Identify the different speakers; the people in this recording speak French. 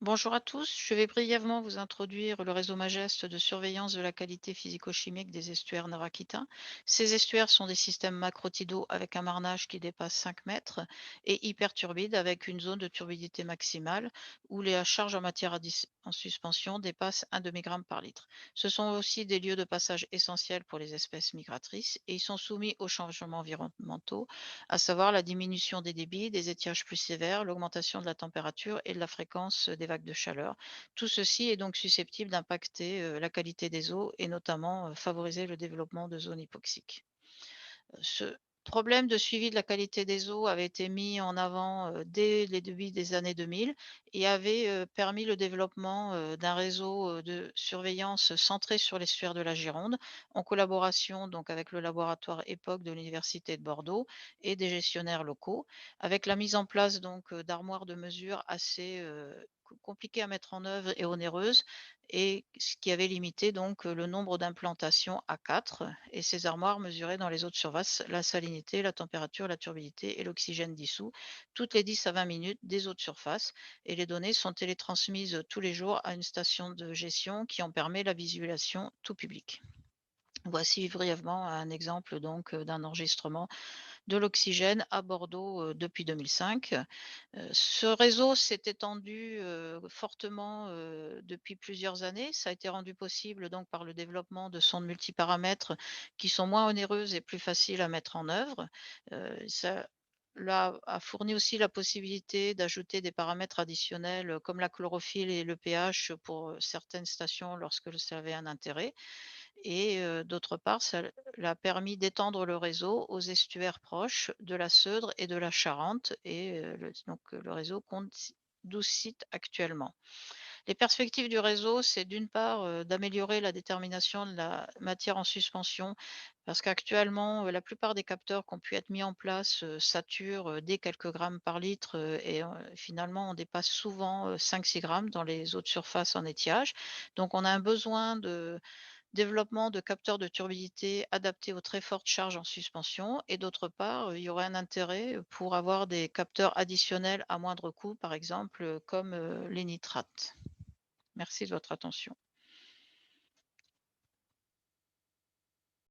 Speaker 1: Bonjour à tous, je vais brièvement vous introduire le réseau Mageste de surveillance de la qualité physico-chimique des estuaires nord-aquitains. Ces estuaires sont des systèmes macrotidaux avec un marnage qui dépasse 5 mètres et hyperturbides avec une zone de turbidité maximale où la charge en matière en suspension dépasse 1 demi-gramme par litre. Ce sont aussi des lieux de passage essentiels pour les espèces migratrices et ils sont soumis aux changements environnementaux, à savoir la diminution des débits, des étiages plus sévères, l'augmentation de la température et de la fréquence des vagues de chaleur. Tout ceci est donc susceptible d'impacter la qualité des eaux et notamment favoriser le développement de zones hypoxiques. Ce problème de suivi de la qualité des eaux avait été mis en avant, dès les débuts des années 2000 et avait, permis le développement, d'un réseau, de surveillance centré sur l'estuaire de la Gironde, en collaboration donc avec le laboratoire EPOC de l'université de Bordeaux et des gestionnaires locaux, avec la mise en place donc, d'armoires de mesure assez, compliquées à mettre en œuvre et onéreuses et ce qui avait limité donc, le nombre d'implantations à 4. Et ces armoires mesuraient dans les eaux de surface la salinité, la température, la turbidité et l'oxygène dissous toutes les 10 à 20 minutes des eaux de surface et les données sont télétransmises tous les jours à une station de gestion qui en permet la visualisation tout public. Voici brièvement un exemple donc, d'un enregistrement de l'oxygène à Bordeaux, depuis 2005. Ce réseau s'est étendu, fortement, depuis plusieurs années. Ça a été rendu possible donc par le développement de sondes multiparamètres qui sont moins onéreuses et plus faciles à mettre en œuvre. Ça a fourni aussi la possibilité d'ajouter des paramètres additionnels, comme la chlorophylle et le pH pour, certaines stations lorsque ça avait un intérêt. Et d'autre part, ça l'a permis d'étendre le réseau aux estuaires proches de la Seudre et de la Charente et le réseau compte 12 sites actuellement. Les perspectives du réseau, c'est d'une part, d'améliorer la détermination de la matière en suspension parce qu'actuellement, la plupart des capteurs qui ont pu être mis en place, saturent, dès quelques grammes par litre, finalement on dépasse souvent, 5-6 grammes dans les eaux de surface en étiage. Donc on a un besoin de développement de capteurs de turbidité adaptés aux très fortes charges en suspension et d'autre part, il y aurait un intérêt, pour avoir des capteurs additionnels à moindre coût, par exemple, comme, les nitrates. Merci de votre attention.